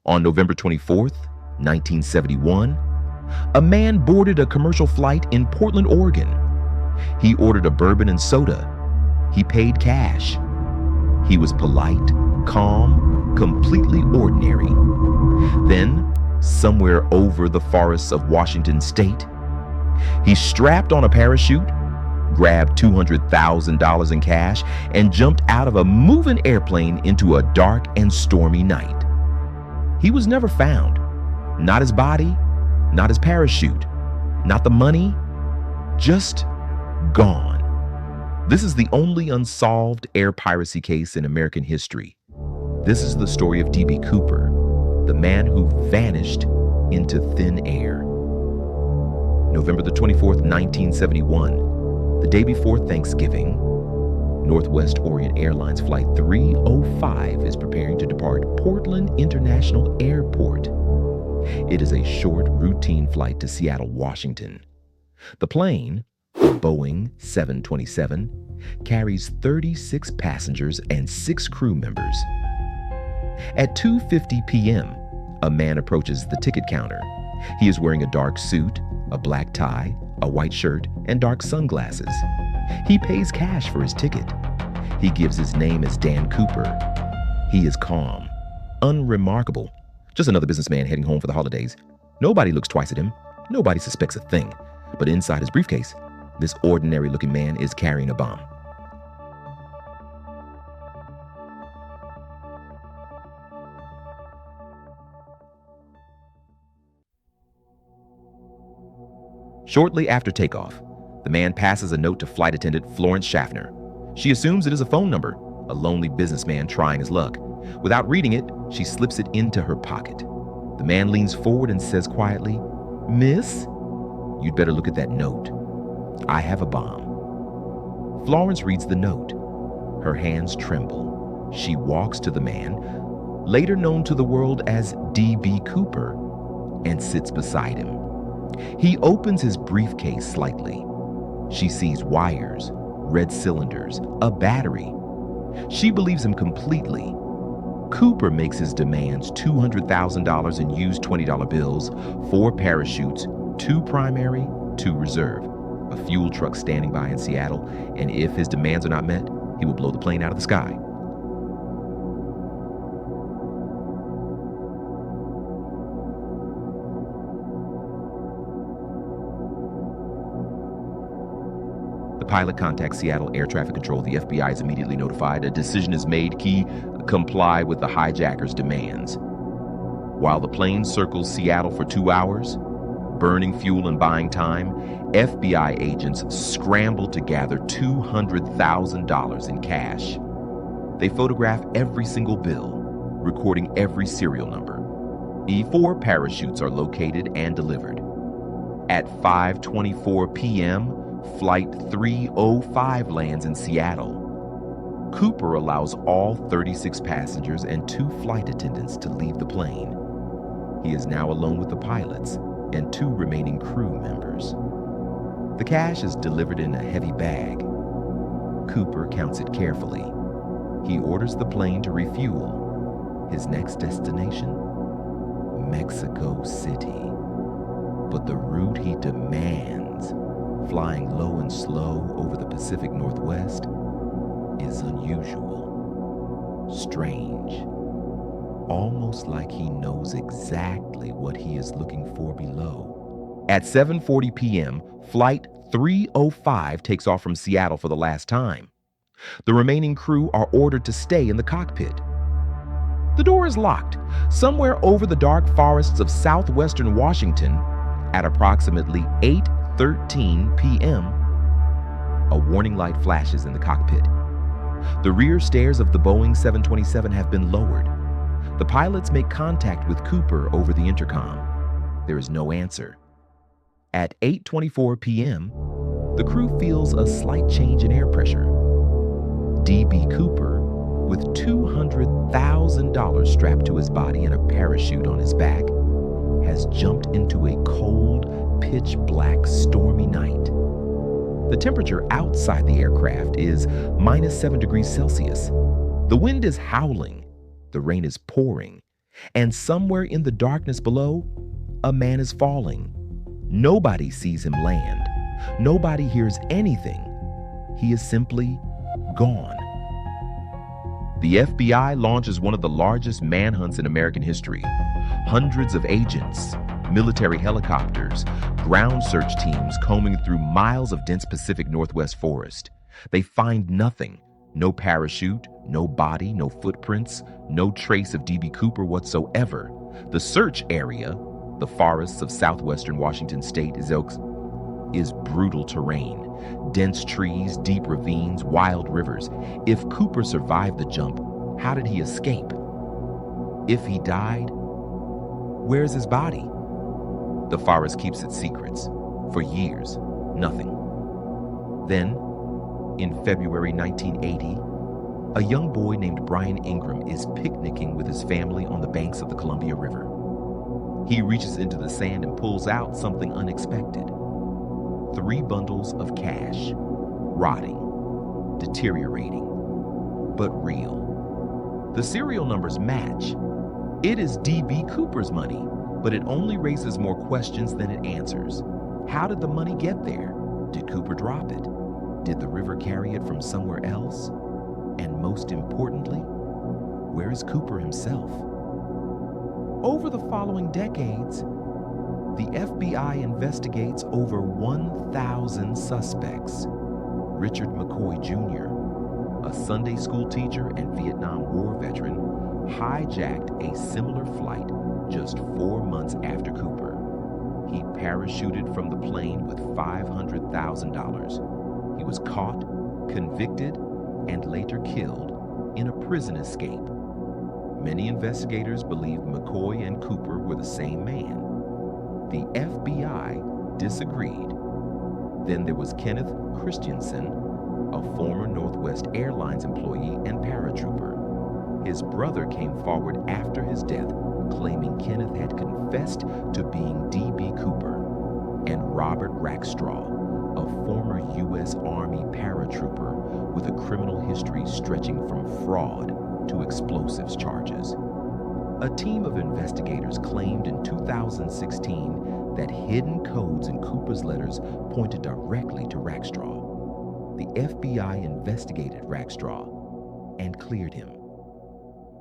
On November 24th, 1971, a man boarded a commercial flight in Portland, Oregon. He ordered a bourbon and soda. He paid cash. He was polite, calm, completely ordinary. Then, somewhere over the forests of Washington state, he strapped on a parachute, grabbed $200,000 in cash, and jumped out of a moving airplane into a dark and stormy night. He was never found. Not his body, not his parachute, not the money, just gone. This is the only unsolved air piracy case in American history. This is the story of D.B. Cooper, the man who vanished into thin air. November the 24th, 1971, the day before Thanksgiving, Northwest Orient Airlines Flight 305 is preparing to depart Portland International Airport. It is a short, routine flight to Seattle, Washington. The plane, a Boeing 727, carries 36 passengers and 6 crew members. At 2:50 p.m., a man approaches the ticket counter. He is wearing a dark suit, a black tie, a white shirt, and dark sunglasses. He pays cash for his ticket. He gives his name as Dan Cooper. He is calm, unremarkable, just another businessman heading home for the holidays. Nobody looks twice at him. Nobody suspects a thing. But inside his briefcase, this ordinary-looking man is carrying a bomb. Shortly after takeoff, the man passes a note to flight attendant Florence Schaffner. She assumes it is a phone number, a lonely businessman trying his luck. Without reading it, she slips it into her pocket. The man leans forward and says quietly, "Miss, you'd better look at that note. I have a bomb." Florence reads the note. Her hands tremble. She walks to the man, later known to the world as D.B. Cooper, and sits beside him. He opens his briefcase slightly. She sees wires, red cylinders, a battery. She believes him completely. Cooper makes his demands $200,000 in used $20 bills, 4 parachutes, 2 primary, 2 reserve, a fuel truck standing by in Seattle, and if his demands are not met, he will blow the plane out of the sky. The pilot contacts Seattle Air Traffic Control. The FBI is immediately notified. A decision is made. Comply with the hijacker's demands. While the plane circles Seattle for 2 hours, burning fuel and buying time, FBI agents scramble to gather $200,000 in cash. They photograph every single bill, recording every serial number. 4 parachutes are located and delivered. At 5:24 p.m., Flight 305 lands in Seattle. Cooper allows all 36 passengers and 2 flight attendants to leave the plane. He is now alone with the pilots and 2 remaining crew members. The cash is delivered in a heavy bag. Cooper counts it carefully. He orders the plane to refuel. His next destination? Mexico City. But the route he demands, flying low and slow over the Pacific Northwest, is unusual, strange, almost like he knows exactly what he is looking for below. At 7:40 p.m., Flight 305 takes off from Seattle for the last time. The remaining crew are ordered to stay in the cockpit. The door is locked. Somewhere over the dark forests of southwestern Washington, at approximately 8:13 p.m., a warning light flashes in the cockpit. The rear stairs of the Boeing 727 have been lowered. The pilots make contact with Cooper over the intercom. There is no answer. At 8:24 p.m., the crew feels a slight change in air pressure. D.B. Cooper, with $200,000 strapped to his body and a parachute on his back, has jumped into a cold, pitch-black, stormy night. The temperature outside the aircraft is -7 degrees Celsius. The wind is howling. The rain is pouring. And somewhere in the darkness below, a man is falling. Nobody sees him land. Nobody hears anything. He is simply gone. The FBI launches one of the largest manhunts in American history. Hundreds of agents, military helicopters, ground search teams combing through miles of dense Pacific Northwest forest. They find nothing. No parachute, no body, no footprints, no trace of D.B. Cooper whatsoever. The search area, the forests of southwestern Washington state, is brutal terrain. Dense trees, deep ravines, wild rivers. If Cooper survived the jump, how did he escape? If he died, where's his body? The forest keeps its secrets. For years, nothing. Then, in February 1980, a young boy named Brian Ingram is picnicking with his family on the banks of the Columbia River. He reaches into the sand and pulls out something unexpected. 3 bundles of cash, rotting, deteriorating, but real. The serial numbers match. It is D.B. Cooper's money, but it only raises more questions than it answers. How did the money get there? Did Cooper drop it? Did the river carry it from somewhere else? And most importantly, where is Cooper himself? Over the following decades, the FBI investigates over 1,000 suspects. Richard McCoy Jr., a Sunday school teacher and Vietnam War veteran, hijacked a similar flight just 4 months after Cooper. He parachuted from the plane with $500,000. He was caught, convicted, and later killed in a prison escape. Many investigators believed McCoy and Cooper were the same man. The FBI disagreed. Then there was Kenneth Christensen, a former Northwest Airlines employee and paratrooper. His brother came forward after his death, claiming Kenneth had confessed to being D.B. Cooper. And Robert Rackstraw, a former U.S. Army paratrooper with a criminal history stretching from fraud to explosives charges. A team of investigators claimed in 2016 that hidden codes in Cooper's letters pointed directly to Rackstraw. The FBI investigated Rackstraw and cleared him.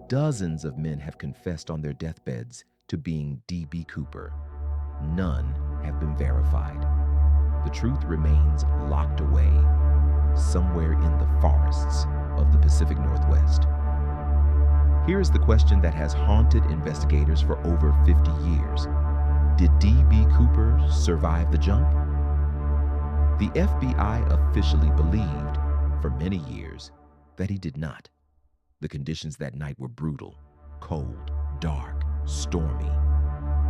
Dozens of men have confessed on their deathbeds to being D.B. Cooper. None have been verified. The truth remains locked away somewhere in the forests of the Pacific Northwest. Here's the question that has haunted investigators for over 50 years. Did D.B. Cooper survive the jump? The FBI officially believed, for many years, that he did not. The conditions that night were brutal, cold, dark, stormy.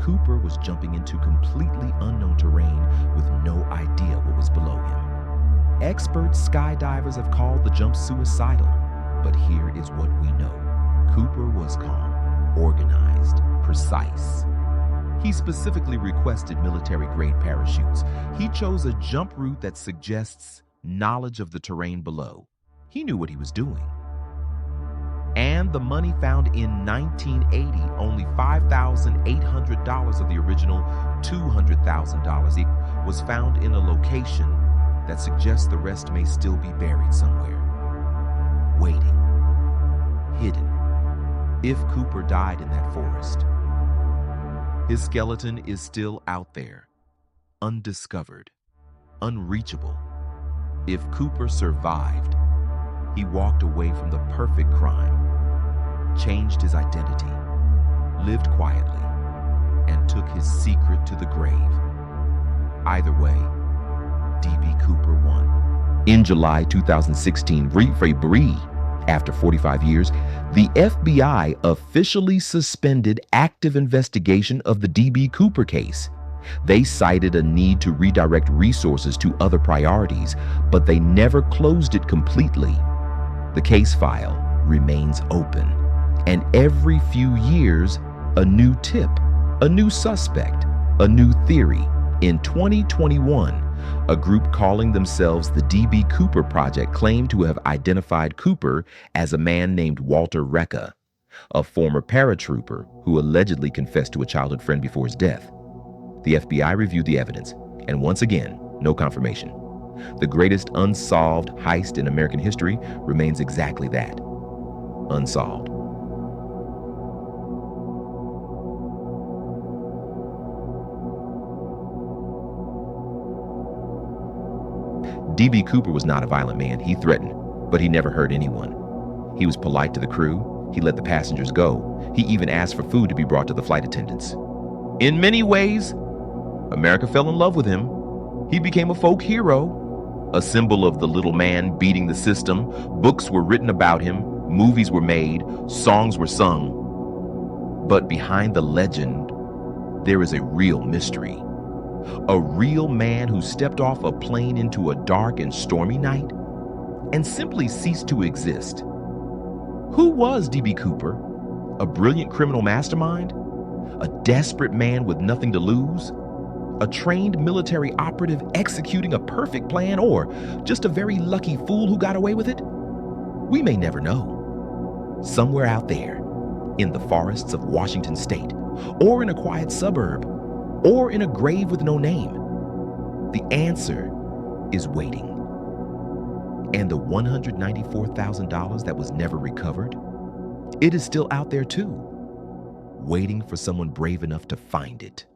Cooper was jumping into completely unknown terrain with no idea what was below him. Expert skydivers have called the jump suicidal, but here is what we know. Cooper was calm, organized, precise. He specifically requested military-grade parachutes. He chose a jump route that suggests knowledge of the terrain below. He knew what he was doing. And the money found in 1980, only $5,800 of the original $200,000, was found in a location that suggests the rest may still be buried somewhere, waiting, hidden. If Cooper died in that forest, his skeleton is still out there, undiscovered, unreachable. If Cooper survived, he walked away from the perfect crime, changed his identity, lived quietly, and took his secret to the grave. Either way, D.B. Cooper won. In July 2016, after 45 years, the FBI officially suspended active investigation of the D.B. Cooper case. They cited a need to redirect resources to other priorities, but they never closed it completely. The case file remains open, and every few years, a new tip, a new suspect, a new theory. In 2021, a group calling themselves the D.B. Cooper Project claimed to have identified Cooper as a man named Walter Recca. a former paratrooper who allegedly confessed to a childhood friend before his death. The FBI reviewed the evidence, and once again, no confirmation. The greatest unsolved heist in American history remains exactly that: unsolved. D.B. Cooper was not a violent man. He threatened, but he never hurt anyone. He was polite to the crew. He let the passengers go. He even asked for food to be brought to the flight attendants. In many ways, America fell in love with him. He became a folk hero, a symbol of the little man beating the system. Books were written about him, movies were made, songs were sung. But behind the legend, there is a real mystery. A real man who stepped off a plane into a dark and stormy night and simply ceased to exist. Who was D.B. Cooper? A brilliant criminal mastermind? A desperate man with nothing to lose? A trained military operative executing a perfect plan, or just a very lucky fool who got away with it? We may never know. Somewhere out there, in the forests of Washington state, or in a quiet suburb, or in a grave with no name, the answer is waiting. And the $194,000 that was never recovered, it is still out there too, waiting for someone brave enough to find it.